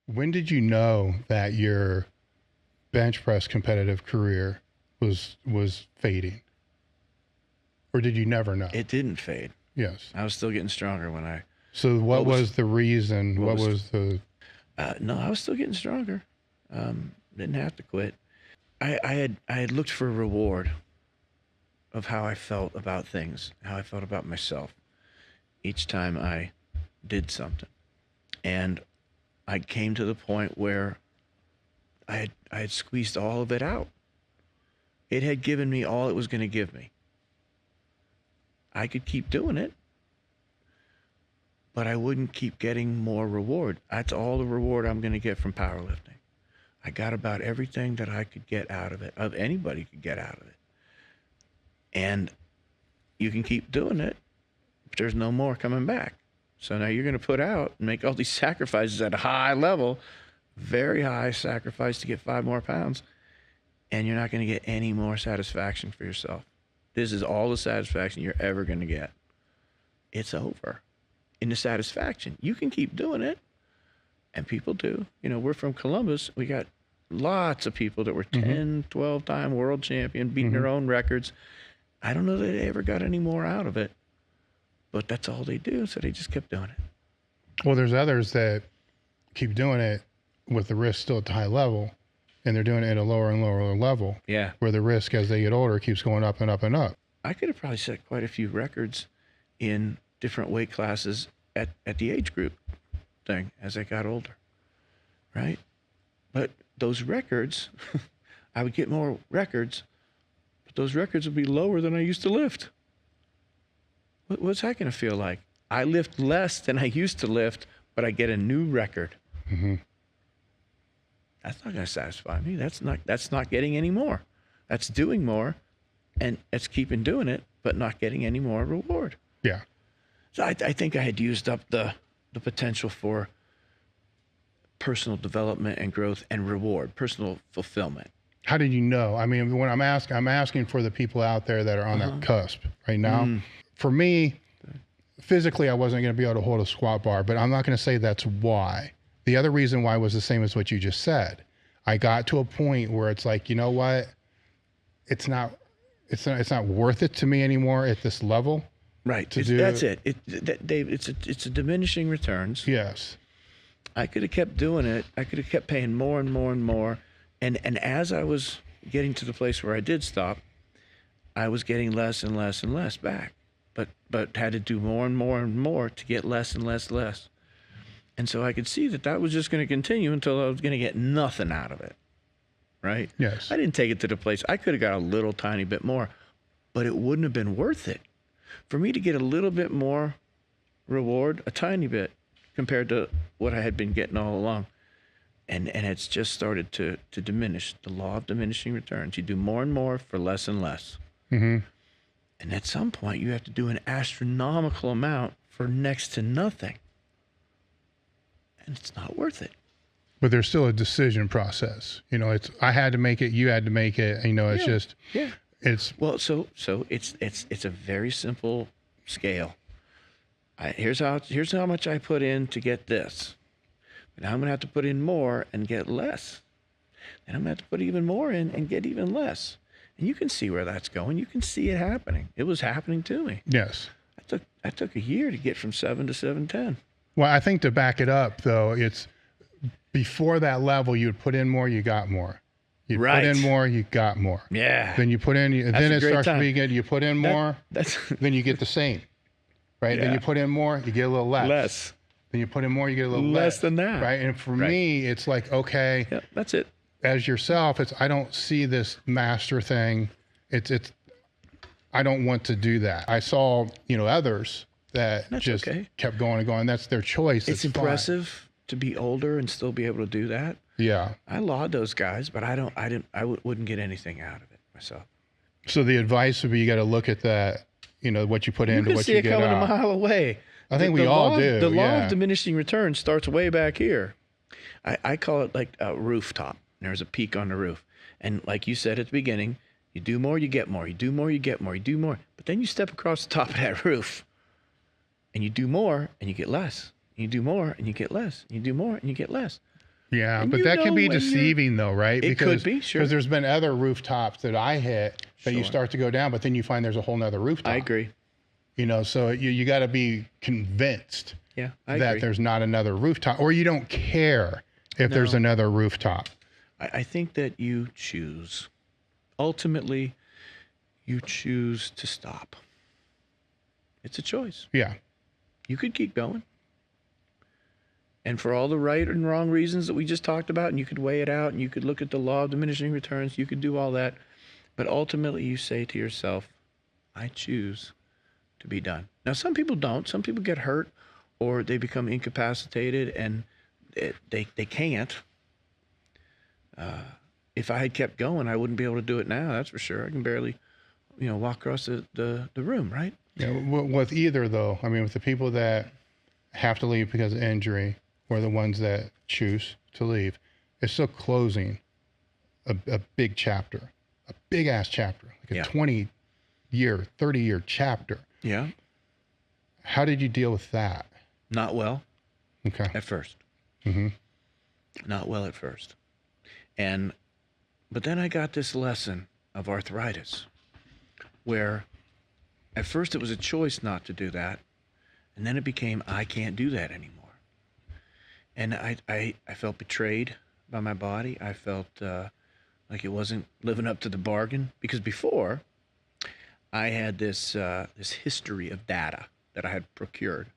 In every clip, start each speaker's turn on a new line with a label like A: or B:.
A: When did you know that your bench press competitive career was fading? Or did you never know?
B: It didn't fade.
A: Yes.
B: I was still getting stronger when I.
A: So what was the reason?
B: what
A: What
B: was-
A: was the
B: No, I was still getting stronger. Didn't have to quit. I had looked for a reward of how I felt about things, how I felt about myself each time I did something, and I came to the point where I had squeezed all of it out. It had given me all it was going to give me. I could keep doing it, but I wouldn't keep getting more reward. That's all the reward I'm going to get from powerlifting. I got about everything that I could get out of it, of anybody could get out of it. And you can keep doing it, but there's no more coming back. So now you're going to put out and make all these sacrifices at a high level, very high sacrifice to get 5 more pounds, and you're not going to get any more satisfaction for yourself. This is all the satisfaction you're ever going to get. It's over. In the satisfaction, you can keep doing it, and people do. You know, we're from Columbus. We got lots of people that were 10, 12-time world champion, beating their own records. I don't know that they ever got any more out of it, but that's all they do, so they just kept doing it.
A: Well, there's others that keep doing it with the risk still at the high level, and they're doing it at a lower and lower level.
B: Yeah.
A: Where the risk as they get older keeps going up and up and up.
B: I could have probably set quite a few records in different weight classes at the age group thing as I got older, right? But those records, I would get more records, but those records would be lower than I used to lift. What's that going to feel like? I lift less than I used to lift, but I get a new record.
A: Mm-hmm.
B: That's not going to satisfy me. That's not getting any more. That's doing more, and it's keeping doing it, but not getting any more reward.
A: Yeah.
B: So I think I had used up the potential for personal development and growth and reward, personal fulfillment.
A: How did you know? I mean, when I'm asking for the people out there that are on that cusp right now. For me, physically, I wasn't going to be able to hold a squat bar, but I'm not going to say that's why. The other reason why was the same as what you just said. I got to a point where it's like, you know what? It's not worth it to me anymore at this level.
B: Right. That's it. Dave, it's a diminishing returns.
A: Yes.
B: I could have kept doing it. I could have kept paying more and more and more. And as I was getting to the place where I did stop, I was getting less and less and less back. But had to do more and more and more to get less and less. And so I could see that was just going to continue until I was going to get nothing out of it. Right?
A: Yes.
B: I didn't take it to the place. I could have got a little tiny bit more, but it wouldn't have been worth it. For me to get a little bit more reward, a tiny bit, compared to what I had been getting all along. And it's just started to diminish, the law of diminishing returns. You do more and more for less and less.
A: Mm-hmm.
B: And at some point, you have to do an astronomical amount for next to nothing. And it's not worth it.
A: But there's still a decision process. You know, I had to make it, you had to make it. You know, it's just it's
B: well, so it's a very simple scale. Here's how much I put in to get this. But now I'm gonna have to put in more and get less. Then I'm gonna have to put even more in and get even less. And you can see where that's going. You can see it happening. It was happening to me.
A: Yes.
B: I took a year to get from 7 to 710.
A: Well, I think to back it up though, it's before that level, you would put in more, you got more. You put in more, you got more.
B: Yeah.
A: Then you put in, then it starts to be good. You put in more, then you get the same, right?
B: Yeah.
A: Then you put in more, you get a little less. Then you put in more, you get a little less
B: than that,
A: right? And for me, it's like, okay,
B: that's it.
A: As yourself, I don't see this master thing. I don't want to do that. I saw, others that just kept going and going. That's their choice.
B: It's impressive to be older and still be able to do that.
A: Yeah.
B: I laud those guys, but I wouldn't get anything out of it myself.
A: So the advice would be, you got to look at that, what you put into what you get out.
B: You can see it coming a mile away.
A: I think we all do.
B: The law of diminishing returns starts way back here. I call it like a rooftop. There's a peak on the roof. And like you said at the beginning, you do more, you get more. You do more, you get more. You do more. But then you step across the top of that roof. And you do more, and you get less. You do more, and you get less. You do more, and you get less.
A: Yeah,
B: And
A: but
B: you
A: that can
B: know
A: be
B: when
A: deceiving though, right?
B: It could be, sure.
A: Because there's been other rooftops that I hit that you
B: Sure.
A: start to go down, but then you find there's a whole nother rooftop.
B: I agree.
A: You know, so you got to be convinced
B: Yeah, I
A: that
B: agree.
A: there's not another rooftop, or you don't care if there's
B: No.
A: another rooftop.
B: I think that you choose. Ultimately, you choose to stop. It's a choice.
A: Yeah.
B: You could keep going. And for all the right and wrong reasons that we just talked about, and you could weigh it out, and you could look at the law of diminishing returns, you could do all that. But ultimately, you say to yourself, I choose to be done. Now, some people don't. Some people get hurt or they become incapacitated and they can't. If I had kept going, I wouldn't be able to do it now. That's for sure. I can barely, walk across the room, right?
A: Yeah. With either though, I mean, with the people that have to leave because of injury or the ones that choose to leave, it's still closing a big chapter, a big ass chapter, like a 20-year, 30-year chapter.
B: Yeah.
A: How did you deal with that?
B: Not well.
A: Okay.
B: At first.
A: Mm-hmm.
B: Not well at first. But then I got this lesson of arthritis where at first it was a choice not to do that. And then it became, I can't do that anymore. And I felt betrayed by my body. I felt like it wasn't living up to the bargain, because before I had this history of data that I had procured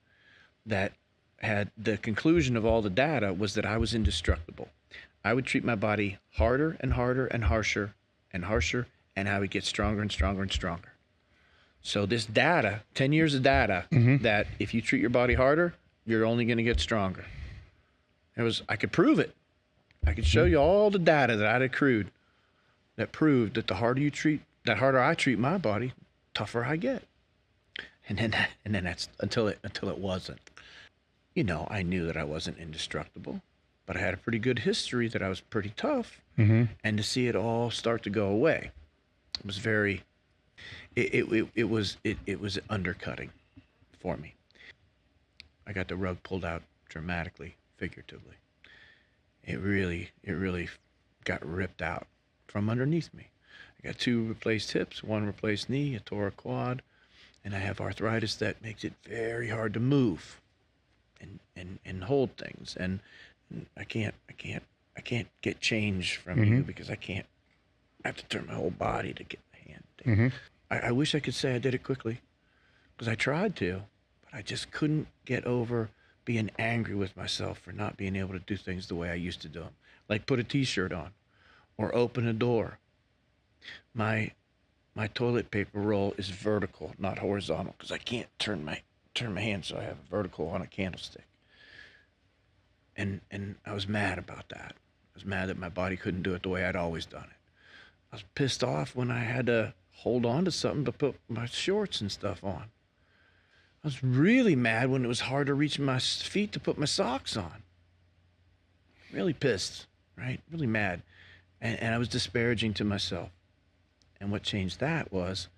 B: that had the conclusion of all the data was that I was indestructible. I would treat my body harder and harder and harsher and harsher, and I would get stronger and stronger and stronger. So this data, 10 years of data, that if you treat your body harder, you're only going to get stronger. I could prove it. I could show you all the data that I'd accrued that proved that the harder I treat my body, tougher I get. And then that's until it wasn't. I knew that I wasn't indestructible, but I had a pretty good history that I was pretty tough.
A: Mm-hmm.
B: And to see it all start to go away, it was very. It was undercutting for me. I got the rug pulled out dramatically, figuratively. It really got ripped out from underneath me. I got 2 replaced hips, 1 replaced knee, a tore a quad, and I have arthritis that makes it very hard to move and hold things. And I can't get change from you because I have to turn my whole body to get the hand.
A: Mm-hmm.
B: I wish I could say I did it quickly, because I tried to, but I just couldn't get over being angry with myself for not being able to do things the way I used to do them, like put a t-shirt on or open a door. My toilet paper roll is vertical, not horizontal, because I can't turn my hand, so I have a vertical on a candlestick. And I was mad about that. I was mad that my body couldn't do it the way I'd always done it. I was pissed off when I had to hold on to something to put my shorts and stuff on. I was really mad when it was hard to reach my feet to put my socks on. Really pissed, right? Really mad. And I was disparaging to myself. And what changed that was,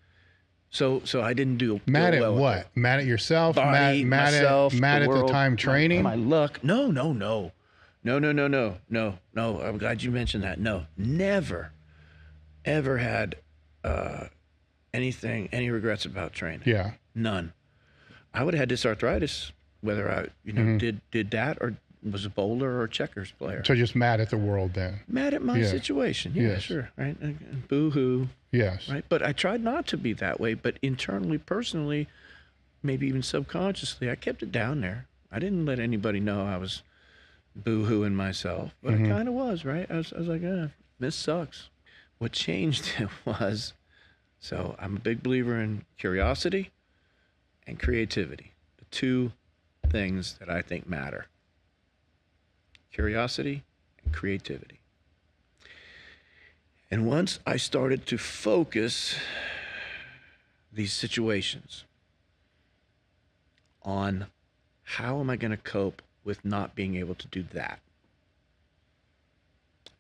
B: so I didn't do
A: Mad at
B: well
A: what?
B: with
A: Mad at yourself?
B: body, myself,
A: mad
B: the
A: at
B: world,
A: the time training?
B: my luck. No. I'm glad you mentioned that. No, never, ever had any regrets about training.
A: Yeah.
B: None. I would have had this arthritis whether I did that or was a bowler or checkers player.
A: So just mad at the world then?
B: Mad at my situation. Yeah,
A: Yes.
B: sure. Right. And boo-hoo.
A: Yes.
B: Right. But I tried not to be that way. But internally, personally, maybe even subconsciously, I kept it down there. I didn't let anybody know I was boo-hooing myself. But I kind of was, right? I was like, this sucks. What changed it was, so I'm a big believer in curiosity and creativity. The 2 things that I think matter. Curiosity and creativity. And once I started to focus these situations on how am I going to cope with not being able to do that?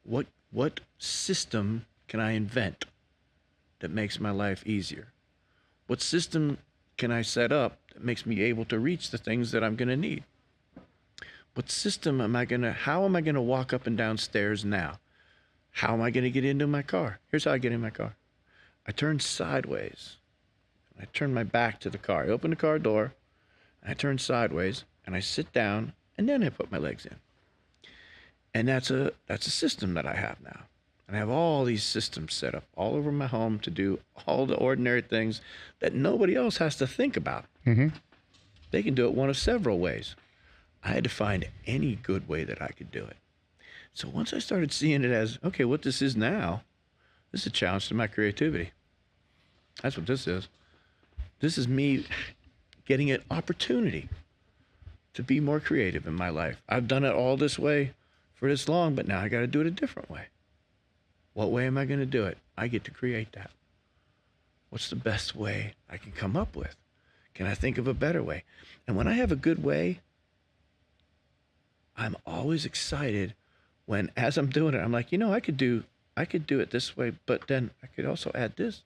B: What system can I invent that makes my life easier? What system can I set up that makes me able to reach the things that I'm going to need? What system am I gonna? How am I gonna walk up and down stairs now? How am I gonna get into my car? Here's how I get in my car. I turn sideways. I turn my back to the car. I open the car door. I turn sideways, and I sit down, and then I put my legs in. And that's a system that I have now. And I have all these systems set up all over my home to do all the ordinary things that nobody else has to think about.
A: Mm-hmm.
B: They can do it one of several ways. I had to find any good way that I could do it. So once I started seeing it as, okay, what this is now, this is a challenge to my creativity. That's what this is. This is me getting an opportunity to be more creative in my life. I've done it all this way for this long, but now I got to do it a different way. What way am I going to do it? I get to create that. What's the best way I can come up with? Can I think of a better way? And when I have a good way, I'm always excited when, as I'm doing it, I'm like, I could do it this way, but then I could also add this.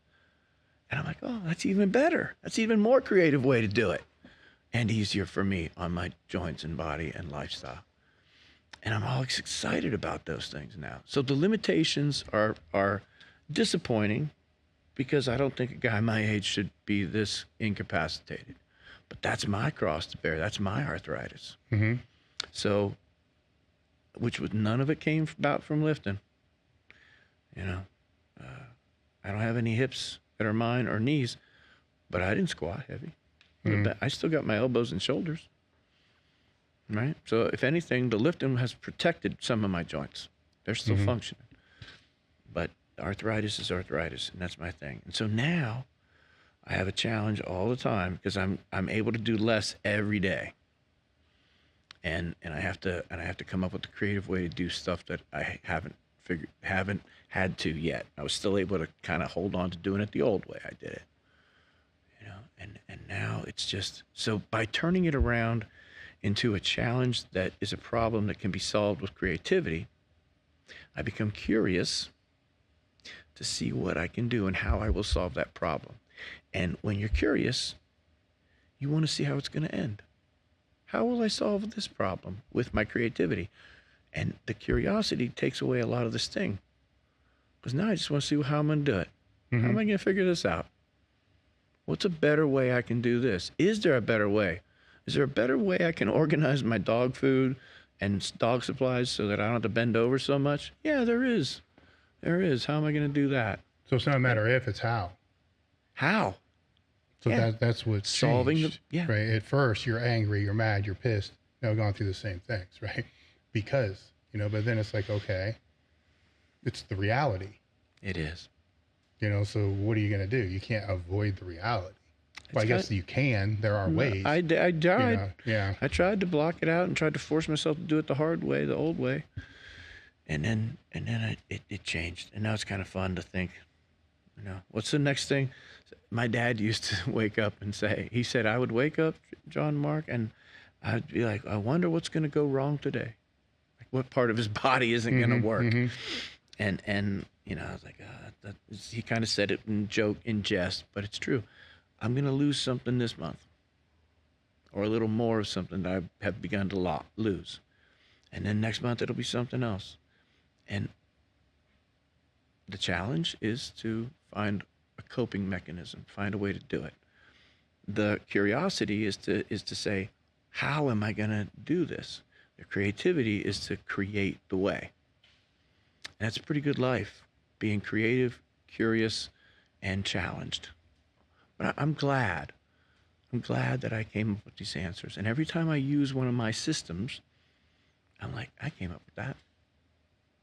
B: And I'm like, oh, that's even better. That's even more creative way to do it. And easier for me on my joints and body and lifestyle. And I'm always excited about those things now. So the limitations are disappointing because I don't think a guy my age should be this incapacitated. But that's my cross to bear. That's my arthritis.
A: Mm-hmm.
B: So, none of it came about from lifting. I don't have any hips that are mine or knees, but I didn't squat heavy. Mm-hmm. I still got my elbows and shoulders. Right? So if anything, the lifting has protected some of my joints. They're still functioning. But arthritis is arthritis, and that's my thing. And so now I have a challenge all the time because I'm able to do less every day. And I have to come up with a creative way to do stuff that I haven't had to yet. I was still able to kind of hold on to doing it the old way I did it. And now it's just, so by turning it around into a challenge that is a problem that can be solved with creativity, I become curious to see what I can do and how I will solve that problem. And when you're curious, you want to see how it's going to end. How will I solve this problem with my creativity? And the curiosity takes away a lot of the sting. Because now I just want to see how I'm going to do it. How am I going to figure this out? What's a better way I can do this? Is there a better way? Is there a better way I can organize my dog food and dog supplies so that I don't have to bend over so much? Yeah, there is. There is. How am I going to do that?
A: So it's not a matter if, it's how.
B: How?
A: So that's what's
B: solving
A: changed, right? At first, you're angry, you're mad, you're pissed. Now going through the same things, right? Because, but then it's like, okay, it's the reality.
B: It is.
A: So what are you going to do? You can't avoid the reality. Well, I guess you can. There are ways.
B: I tried.
A: Yeah.
B: I tried to block it out and tried to force myself to do it the hard way, the old way. And then it changed. And now it's kind of fun to think, what's the next thing? My dad used to wake up and he said, I would wake up, John Mark, and I'd be like, I wonder what's going to go wrong today. Like what part of his body isn't going to work? And I was like, he kind of said it in jest, but it's true. I'm going to lose something this month, or a little more of something that I have begun to lose. And then next month, it'll be something else. And the challenge is to find a coping mechanism, find a way to do it. The curiosity is to say, how am I going to do this? The creativity is to create the way. And that's a pretty good life, being creative, curious, and challenged. But I'm glad that I came up with these answers. And every time I use one of my systems, I'm like, I came up with that.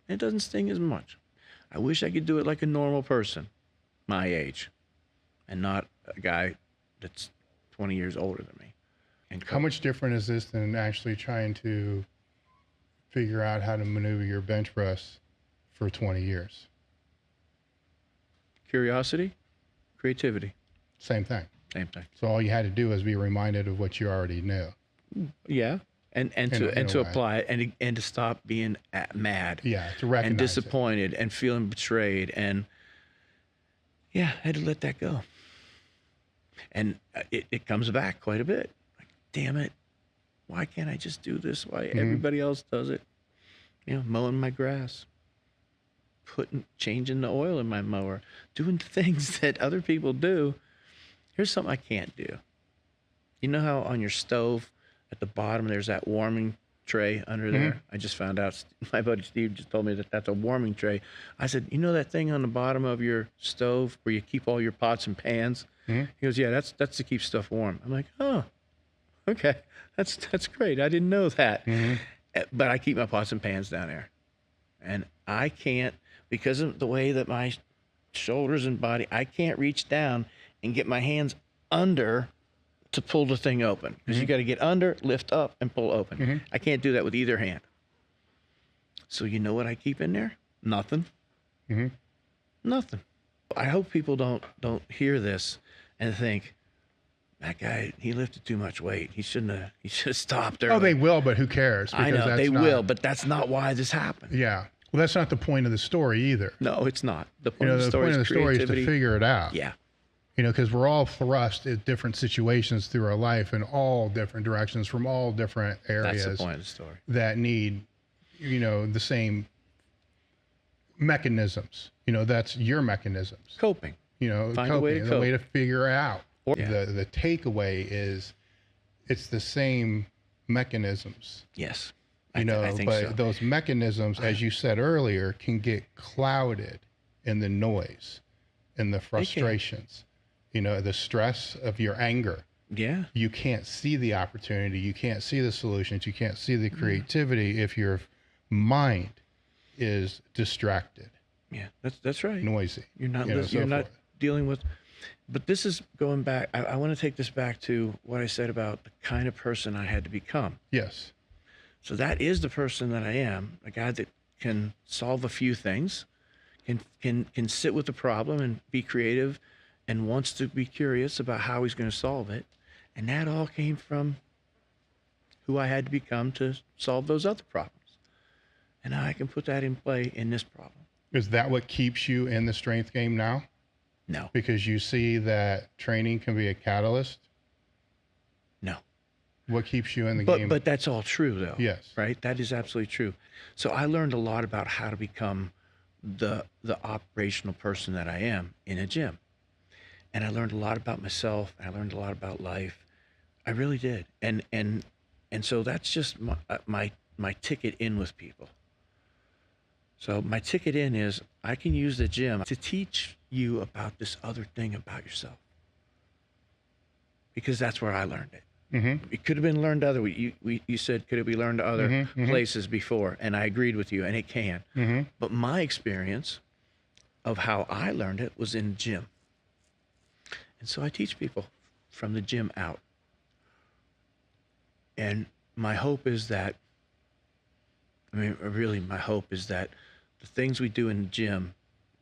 B: And it doesn't sting as much. I wish I could do it like a normal person, my age, and not a guy that's 20 years older than me. And
A: how much different is this than actually trying to figure out how to maneuver your bench press for 20 years?
B: Curiosity, creativity.
A: Same thing.
B: Same thing.
A: So all you had to do was be reminded of what you already knew.
B: Yeah, and to apply it and to stop being mad.
A: Yeah, to recognize
B: and disappointed and feeling betrayed, and I had to let that go. And it comes back quite a bit. Like, damn it, Why can't I just do this? Why everybody else does it? You know, mowing my grass, changing the oil in my mower, doing things that other people do. Here's something I can't do. You know how on your stove at the bottom there's that warming tray under there? I just found out, my buddy Steve just told me that that's a warming tray. I said, you know that thing on the bottom of your stove where you keep all your pots and pans? He goes, yeah, that's to keep stuff warm. I'm like, oh, okay, that's great. I didn't know that. But I keep my pots and pans down there. And I can't, because of the way that my shoulders and body, I can't reach down and get my hands under to pull the thing open. Because you got to get under, lift up, and pull open. I can't do that with either hand. So you know what I keep in there? Nothing. Nothing. I hope people don't hear this and think, that guy, he lifted too much weight. He should have stopped early.
A: Oh, they will, but who cares?
B: I know, they will, but that's not why this happened.
A: Yeah. Well, that's not the point of the story either.
B: No, it's not. The point of the story
A: is to figure it out.
B: Yeah.
A: You know, because we're all thrust at different situations through our life in all different directions from all different areas.
B: That's the point of the story.
A: That need, you know, the same mechanisms. You know, that's your mechanisms.
B: Coping.
A: You know,
B: Find a way to cope.
A: The way to figure out.
B: Yeah.
A: The takeaway is it's the same mechanisms.
B: Yes.
A: You know,
B: I think
A: but
B: so.
A: those mechanisms, as you said earlier, can get clouded in the noise and the frustrations. You know, the stress of your anger.
B: Yeah.
A: You can't see the opportunity. You can't see the solutions. You can't see the creativity if your mind is distracted.
B: Yeah, that's right.
A: Noisy.
B: You're not you're not dealing with. But this is going back. I want to take this back to what I said about the kind of person I had to become.
A: Yes.
B: So that is the person that I am, a guy that can solve a few things, can sit with the problem and be creative, and wants to be curious about how he's going to solve it. And that all came from who I had to become to solve those other problems. And now I can put that in play in this problem.
A: Is that what keeps you in the strength game now?
B: No.
A: Because you see that training can be a catalyst?
B: No.
A: What keeps you in the game?
B: But that's all true, though.
A: Yes.
B: Right? That is absolutely true. So I learned a lot about how to become the operational person that I am in a gym. And I learned a lot about myself. I learned a lot about life. I really did. And so that's just my ticket in with people. So my ticket in is I can use the gym to teach you about this other thing about yourself. Because that's where I learned it. It could have been learned other. You said, could it be learned other places before? And I agreed with you, and it can. But my experience of how I learned it was in the gym. And so I teach people from the gym out. And my hope is that, my hope is that the things we do in the gym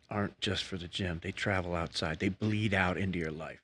B: aren't just for the gym. They travel outside. They bleed out into your life.